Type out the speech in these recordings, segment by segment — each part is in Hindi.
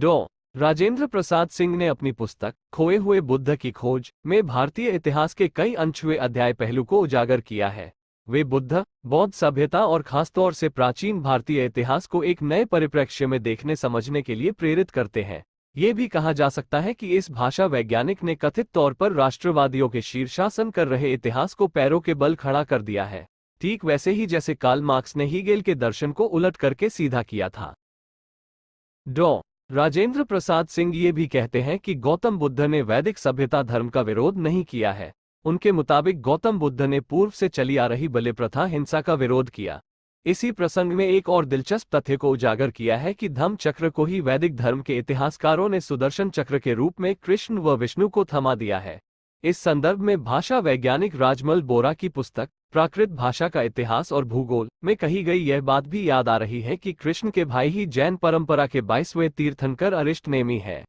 डॉ. राजेंद्र प्रसाद सिंह ने अपनी पुस्तक खोए हुए बुद्ध की खोज में भारतीय इतिहास के कई अनछुए अध्याय पहलू को उजागर किया है। वे बुद्ध, बौद्ध सभ्यता और खासतौर से प्राचीन भारतीय इतिहास को एक नए परिप्रेक्ष्य में देखने समझने के लिए प्रेरित करते हैं। ये भी कहा जा सकता है कि इस भाषा वैज्ञानिक ने कथित तौर पर राष्ट्रवादियों के शीर्षासन कर रहे इतिहास को पैरों के बल खड़ा कर दिया है, ठीक वैसे ही जैसे कार्ल मार्क्स ने हीगेल के दर्शन को उलट करके सीधा किया था। डॉ. राजेंद्र प्रसाद सिंह ये भी कहते हैं कि गौतम बुद्ध ने वैदिक सभ्यता धर्म का विरोध नहीं किया है। उनके मुताबिक गौतम बुद्ध ने पूर्व से चली आ रही बलि प्रथा हिंसा का विरोध किया। इसी प्रसंग में एक और दिलचस्प तथ्य को उजागर किया है कि धम्म चक्र को ही वैदिक धर्म के इतिहासकारों ने सुदर्शन चक्र के रूप में कृष्ण व विष्णु को थमा दिया है। इस संदर्भ में भाषा वैज्ञानिक राजमल बोरा की पुस्तक प्राकृत भाषा का इतिहास और भूगोल में कही गई यह बात भी याद आ रही है कि कृष्ण के भाई ही जैन परंपरा के 22वें तीर्थंकर अरिष्ट नेमी है।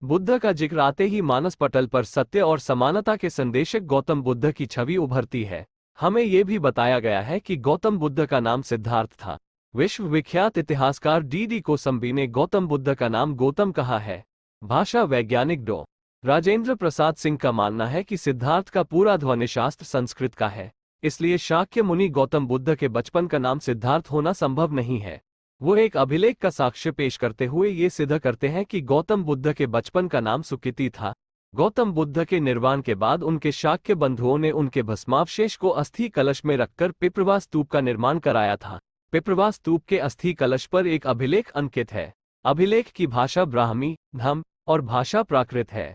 बुद्ध का जिक्र आते ही मानस पटल पर सत्य और समानता के संदेशक गौतम बुद्ध की छवि उभरती है। हमें यह भी बताया गया है कि गौतम बुद्ध का नाम सिद्धार्थ था। विश्व विख्यात इतिहासकार डी कोसंबी ने गौतम बुद्ध का नाम गौतम कहा है। भाषा वैज्ञानिक डॉ. राजेंद्र प्रसाद सिंह का मानना है कि सिद्धार्थ का पूरा ध्वनिशास्त्र संस्कृत का है, इसलिए शाक्य मुनि गौतम बुद्ध के बचपन का नाम सिद्धार्थ होना संभव नहीं है। वो एक अभिलेख का साक्ष्य पेश करते हुए ये सिद्ध करते हैं कि गौतम बुद्ध के बचपन का नाम सुकृति था। गौतम बुद्ध के निर्वाण के बाद उनके शाक्य बंधुओं ने उनके भस्मावशेष को अस्थि कलश में रखकर पिपरवा स्तूप का निर्माण कराया था। पिपरवा स्तूप के अस्थि कलश पर एक अभिलेख अंकित है। अभिलेख की भाषा ब्राह्मी, धम्म और भाषा प्राकृत है।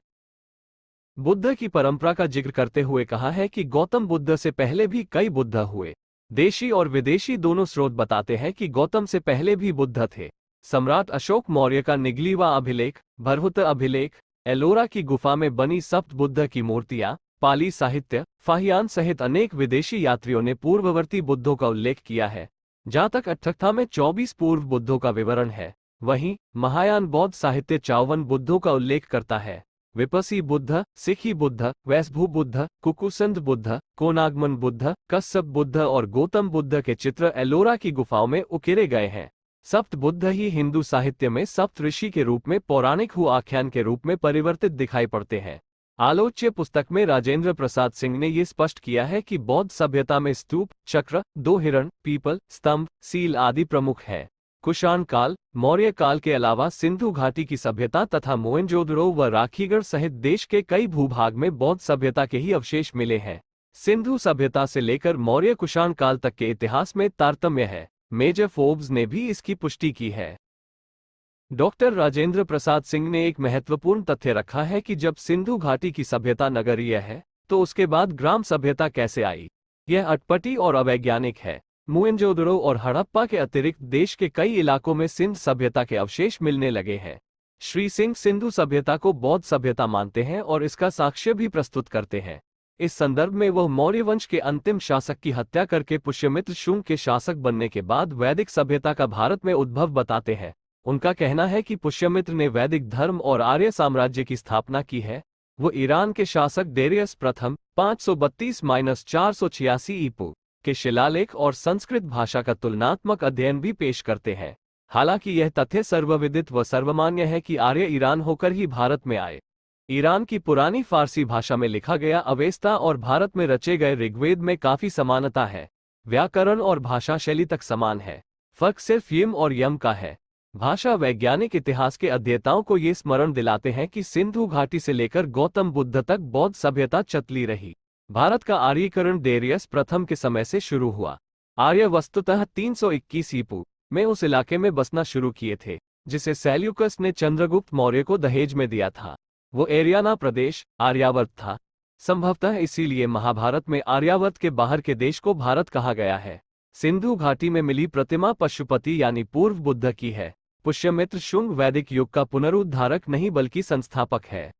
बुद्ध की परंपरा का जिक्र करते हुए कहा है कि गौतम बुद्ध से पहले भी कई बुद्ध हुए। देशी और विदेशी दोनों स्रोत बताते हैं कि गौतम से पहले भी बुद्ध थे। सम्राट अशोक मौर्य का निगलीवा अभिलेख, भरहुत अभिलेख, एलोरा की गुफा में बनी सप्त बुद्ध की मूर्तियां, पाली साहित्य, फाहियान सहित अनेक विदेशी यात्रियों ने पूर्ववर्ती बुद्धों का उल्लेख किया है। जहाँ तक अट्ठकथा में 24 पूर्व बुद्धों का विवरण है, वहीं महायान बौद्ध साहित्य 54 बुद्धों का उल्लेख करता है। विपसी बुद्ध, सिखी बुद्ध, वैसभू बुद्ध, कुकुसंद बुद्ध, कोनागमन बुद्ध, कश्यप बुद्ध और गौतम बुद्ध के चित्र एलोरा की गुफाओं में उकेरे गए हैं। सप्त बुद्ध ही हिंदू साहित्य में सप्त ऋषि के रूप में पौराणिक हु आख्यान के रूप में परिवर्तित दिखाई पड़ते हैं। आलोच्य पुस्तक में राजेंद्र प्रसाद सिंह ने ये स्पष्ट किया है कि बौद्ध सभ्यता में स्तूप, चक्र, 2 हिरण, पीपल, स्तंभ, सील आदि प्रमुख है। कुषाण काल, मौर्य काल के अलावा सिंधु घाटी की सभ्यता तथा मोहनजोदड़ो व राखीगढ़ सहित देश के कई भूभाग में बौद्ध सभ्यता के ही अवशेष मिले हैं। सिंधु सभ्यता से लेकर मौर्य कुषाण काल तक के इतिहास में तारतम्य है। मेजर फोर्ब्स ने भी इसकी पुष्टि की है। डॉक्टर राजेंद्र प्रसाद सिंह ने एक महत्वपूर्ण तथ्य रखा है कि जब सिंधु घाटी की सभ्यता नगरीय है तो उसके बाद ग्राम सभ्यता कैसे आई? यह अटपटी और अवैज्ञानिक है। मोहनजोदड़ो और हड़प्पा के अतिरिक्त देश के कई इलाकों में सिंध सभ्यता के अवशेष मिलने लगे हैं। श्री सिंह सिंधु सभ्यता को बौद्ध सभ्यता मानते हैं और इसका साक्ष्य भी प्रस्तुत करते हैं। इस संदर्भ में वह मौर्य वंश के अंतिम शासक की हत्या करके पुष्यमित्र शुंग के शासक बनने के बाद वैदिक सभ्यता का भारत में उद्भव बताते हैं। उनका कहना है कि पुष्यमित्र ने वैदिक धर्म और आर्य साम्राज्य की स्थापना की है। वो ईरान के शासक डेरियस प्रथम 532-486 ईपू के शिलालेख और संस्कृत भाषा का तुलनात्मक अध्ययन भी पेश करते हैं। हालांकि यह तथ्य सर्वविदित व सर्वमान्य है कि आर्य ईरान होकर ही भारत में आए। ईरान की पुरानी फारसी भाषा में लिखा गया अवेस्ता और भारत में रचे गए ऋग्वेद में काफी समानता है। व्याकरण और भाषा शैली तक समान है। फर्क सिर्फ यम और यम का है। भाषा वैज्ञानिक इतिहास के अध्येताओं को ये स्मरण दिलाते हैं कि सिंधु घाटी से लेकर गौतम बुद्ध तक बौद्ध सभ्यता चलती रही। भारत का आर्यीकरण डेरियस प्रथम के समय से शुरू हुआ। आर्य वस्तुतः 321 ईपू में उस इलाके में बसना शुरू किए थे जिसे सेल्यूकस ने चंद्रगुप्त मौर्य को दहेज में दिया था। वो एरियाना प्रदेश आर्यावर्त था। संभवतः इसीलिए महाभारत में आर्यावर्त के बाहर के देश को भारत कहा गया है। सिंधु घाटी में मिली प्रतिमा पशुपति यानी पूर्व बुद्ध की है। पुष्यमित्र शुंग वैदिक युग का पुनरुद्धारक नहीं बल्कि संस्थापक है।